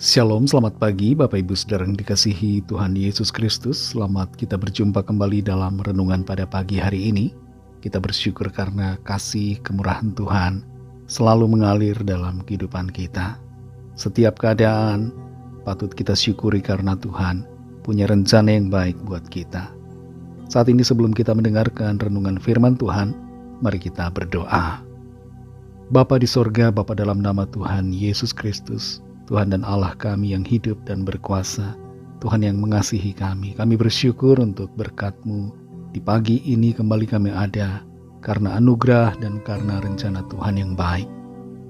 Shalom, selamat pagi Bapak Ibu Saudara yang dikasihi Tuhan Yesus Kristus. Selamat kita berjumpa kembali dalam renungan pada pagi hari ini. Kita bersyukur karena kasih kemurahan Tuhan selalu mengalir dalam kehidupan kita. Setiap keadaan patut kita syukuri karena Tuhan punya rencana yang baik buat kita. Saat ini sebelum kita mendengarkan renungan firman Tuhan, mari kita berdoa. Bapa di sorga, Bapa dalam nama Tuhan Yesus Kristus, Tuhan dan Allah kami yang hidup dan berkuasa, Tuhan yang mengasihi kami. Kami bersyukur untuk berkat-Mu. Di pagi ini kembali kami ada karena anugerah dan karena rencana Tuhan yang baik.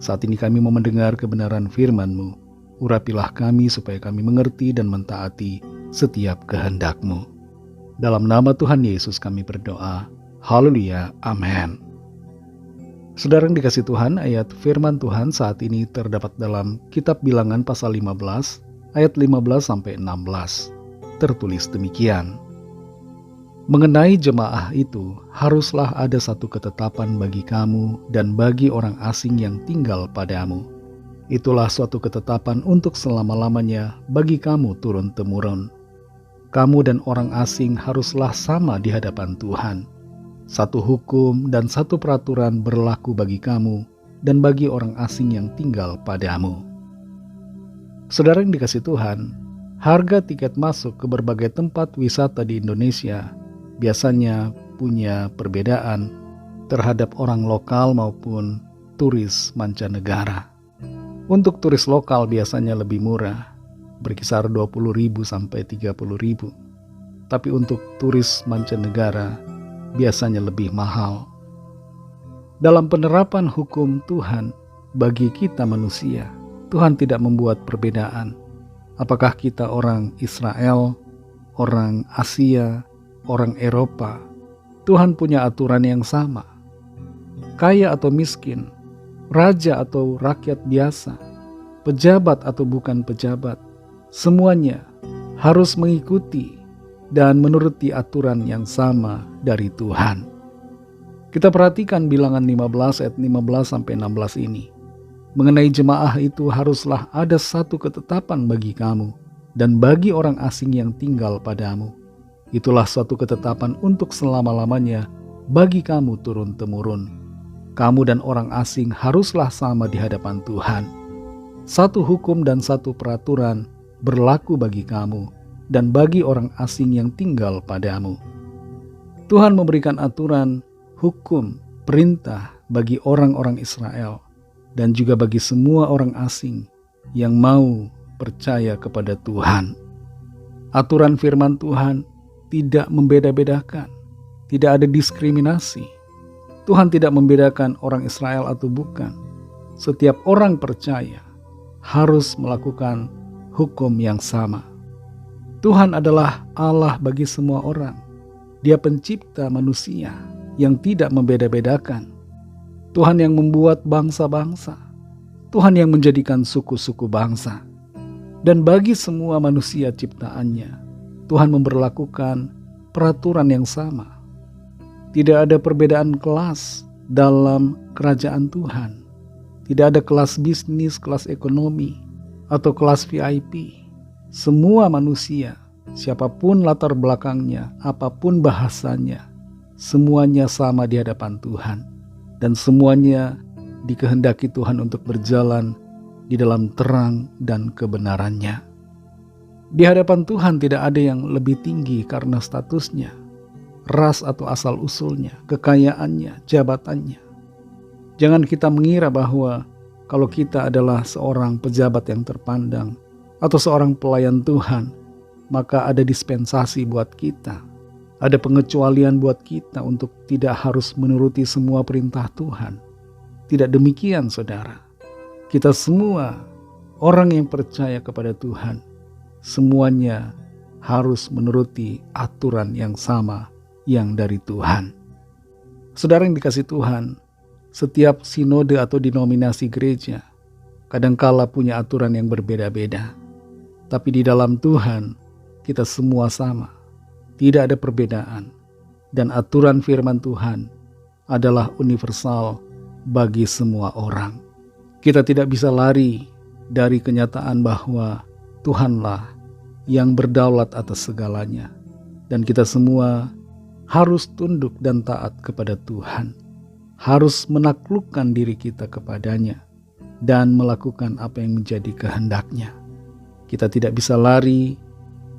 Saat ini kami mau mendengar kebenaran firman-Mu. Urapilah kami supaya kami mengerti dan mentaati setiap kehendak-Mu. Dalam nama Tuhan Yesus kami berdoa. Haleluya. Amin. Saudara yang dikasih Tuhan, ayat firman Tuhan saat ini terdapat dalam kitab Bilangan pasal 15, ayat 15-16. Tertulis demikian. Mengenai jemaah itu, haruslah ada satu ketetapan bagi kamu dan bagi orang asing yang tinggal padamu. Itulah suatu ketetapan untuk selama-lamanya bagi kamu turun-temurun. Kamu dan orang asing haruslah sama di hadapan Tuhan. Satu hukum dan satu peraturan berlaku bagi kamu dan bagi orang asing yang tinggal padamu. Saudara yang dikasih Tuhan, harga tiket masuk ke berbagai tempat wisata di Indonesia biasanya punya perbedaan terhadap orang lokal maupun turis mancanegara. Untuk turis lokal biasanya lebih murah, berkisar 20.000 sampai 30.000. Tapi untuk turis mancanegara biasanya lebih mahal. Dalam penerapan hukum Tuhan bagi kita manusia, Tuhan tidak membuat perbedaan. Apakah kita orang Israel, orang Asia, orang Eropa, Tuhan punya aturan yang sama. Kaya atau miskin, raja atau rakyat biasa, pejabat atau bukan pejabat, semuanya harus mengikuti dan menuruti aturan yang sama dari Tuhan. Kita perhatikan Bilangan 15 ayat 15-16 ini. Mengenai jemaah itu haruslah ada satu ketetapan bagi kamu dan bagi orang asing yang tinggal padamu. Itulah suatu ketetapan untuk selama-lamanya bagi kamu turun-temurun. Kamu dan orang asing haruslah sama di hadapan Tuhan. Satu hukum dan satu peraturan berlaku bagi kamu dan bagi orang asing yang tinggal padamu. Tuhan memberikan aturan, hukum, perintah bagi orang-orang Israel dan juga bagi semua orang asing yang mau percaya kepada Tuhan. Aturan firman Tuhan tidak membeda-bedakan, tidak ada diskriminasi. Tuhan tidak membedakan orang Israel atau bukan. Setiap orang percaya harus melakukan hukum yang sama. Tuhan adalah Allah bagi semua orang. Dia pencipta manusia yang tidak membeda-bedakan. Tuhan yang membuat bangsa-bangsa. Tuhan yang menjadikan suku-suku bangsa. Dan bagi semua manusia ciptaannya, Tuhan memberlakukan peraturan yang sama. Tidak ada perbedaan kelas dalam kerajaan Tuhan. Tidak ada kelas bisnis, kelas ekonomi, atau kelas VIP. Semua manusia, siapapun latar belakangnya, apapun bahasanya, semuanya sama di hadapan Tuhan. Dan semuanya dikehendaki Tuhan untuk berjalan di dalam terang dan kebenarannya. Di hadapan Tuhan tidak ada yang lebih tinggi karena statusnya, ras atau asal-usulnya, kekayaannya, jabatannya. Jangan kita mengira bahwa kalau kita adalah seorang pejabat yang terpandang, atau seorang pelayan Tuhan, maka ada dispensasi buat kita. Ada pengecualian buat kita untuk tidak harus menuruti semua perintah Tuhan. Tidak demikian, saudara. Kita semua orang yang percaya kepada Tuhan, semuanya harus menuruti aturan yang sama yang dari Tuhan. Saudara yang dikasih Tuhan, setiap sinode atau denominasi gereja kadangkala punya aturan yang berbeda-beda. Tapi di dalam Tuhan, kita semua sama. Tidak ada perbedaan. Dan aturan firman Tuhan adalah universal bagi semua orang. Kita tidak bisa lari dari kenyataan bahwa Tuhanlah yang berdaulat atas segalanya, dan kita semua harus tunduk dan taat kepada Tuhan, harus menaklukkan diri kita kepadanya dan melakukan apa yang menjadi kehendak-Nya. Kita tidak bisa lari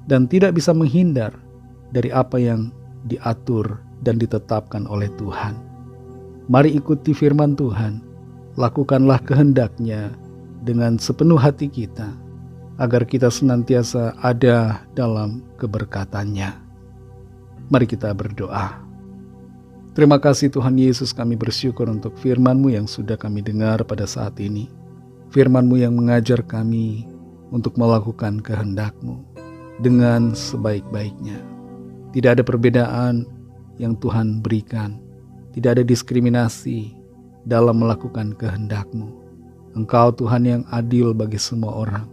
dan tidak bisa menghindar dari apa yang diatur dan ditetapkan oleh Tuhan. Mari ikuti firman Tuhan, lakukanlah kehendak-Nya dengan sepenuh hati kita, agar kita senantiasa ada dalam keberkatan-Nya. Mari kita berdoa. Terima kasih Tuhan Yesus, kami bersyukur untuk firman-Mu yang sudah kami dengar pada saat ini. Firman-Mu yang mengajar kami untuk melakukan kehendak-Mu dengan sebaik-baiknya. Tidak ada perbedaan yang Tuhan berikan. Tidak ada diskriminasi dalam melakukan kehendak-Mu. Engkau Tuhan yang adil bagi semua orang.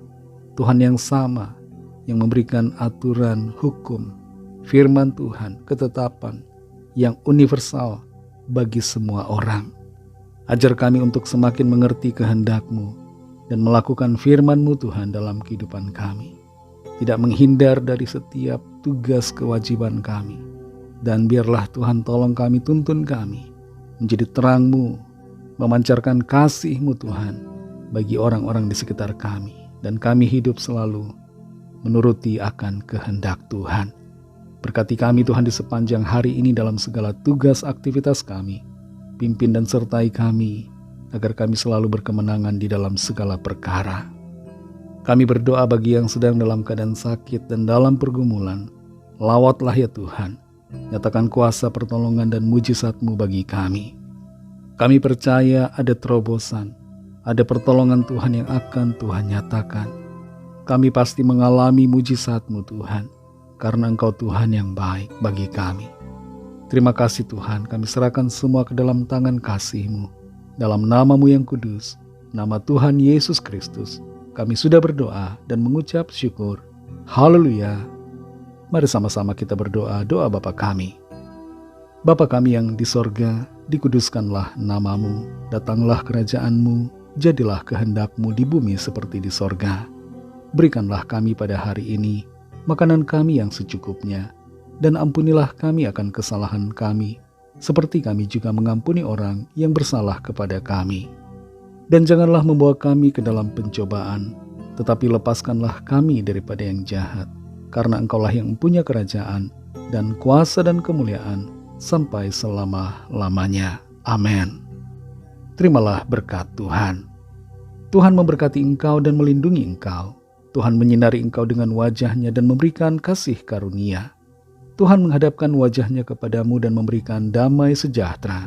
Tuhan yang sama, yang memberikan aturan, hukum, firman Tuhan, ketetapan yang universal bagi semua orang. Ajar kami untuk semakin mengerti kehendak-Mu dan melakukan firman-Mu Tuhan dalam kehidupan kami. Tidak menghindar dari setiap tugas kewajiban kami. Dan biarlah Tuhan tolong kami, tuntun kami menjadi terang-Mu, memancarkan kasih-Mu Tuhan bagi orang-orang di sekitar kami. Dan kami hidup selalu menuruti akan kehendak Tuhan. Berkati kami Tuhan di sepanjang hari ini dalam segala tugas aktivitas kami. Pimpin dan sertai kami agar kami selalu berkemenangan di dalam segala perkara. Kami berdoa bagi yang sedang dalam keadaan sakit dan dalam pergumulan. Lawatlah ya Tuhan. Nyatakan kuasa pertolongan dan mujizat-Mu bagi kami. Kami percaya ada terobosan, ada pertolongan Tuhan yang akan Tuhan nyatakan. Kami pasti mengalami mujizat-Mu Tuhan, karena Engkau Tuhan yang baik bagi kami. Terima kasih Tuhan, kami serahkan semua ke dalam tangan kasih-Mu. Dalam nama-Mu yang kudus, nama Tuhan Yesus Kristus, kami sudah berdoa dan mengucap syukur. Haleluya. Mari sama-sama kita berdoa, doa Bapa kami. Bapa kami yang di sorga, dikuduskanlah nama-Mu, datanglah kerajaan-Mu, jadilah kehendak-Mu di bumi seperti di sorga. Berikanlah kami pada hari ini makanan kami yang secukupnya, dan ampunilah kami akan kesalahan kami, seperti kami juga mengampuni orang yang bersalah kepada kami. Dan janganlah membawa kami ke dalam pencobaan, tetapi lepaskanlah kami daripada yang jahat, karena Engkaulah yang mempunyai kerajaan, dan kuasa dan kemuliaan, sampai selama-lamanya. Amin. Terimalah berkat Tuhan. Tuhan memberkati engkau dan melindungi engkau. Tuhan menyinari engkau dengan wajah-Nya dan memberikan kasih karunia. Tuhan menghadapkan wajah-Nya kepadamu dan memberikan damai sejahtera.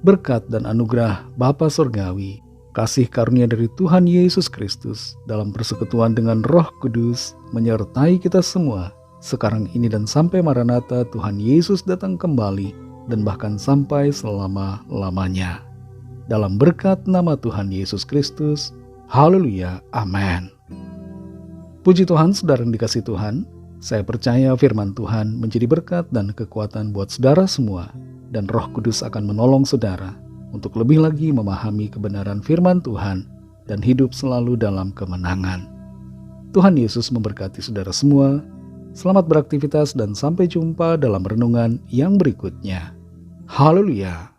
Berkat dan anugerah Bapa Surgawi, kasih karunia dari Tuhan Yesus Kristus dalam persekutuan dengan Roh Kudus menyertai kita semua sekarang ini dan sampai Maranatha Tuhan Yesus datang kembali dan bahkan sampai selama-lamanya. Dalam berkat nama Tuhan Yesus Kristus, haleluya, amin. Puji Tuhan, saudara yang dikasihi Tuhan, saya percaya firman Tuhan menjadi berkat dan kekuatan buat saudara semua, dan Roh Kudus akan menolong saudara untuk lebih lagi memahami kebenaran firman Tuhan dan hidup selalu dalam kemenangan. Tuhan Yesus memberkati saudara semua. Selamat beraktivitas dan sampai jumpa dalam renungan yang berikutnya. Haleluya.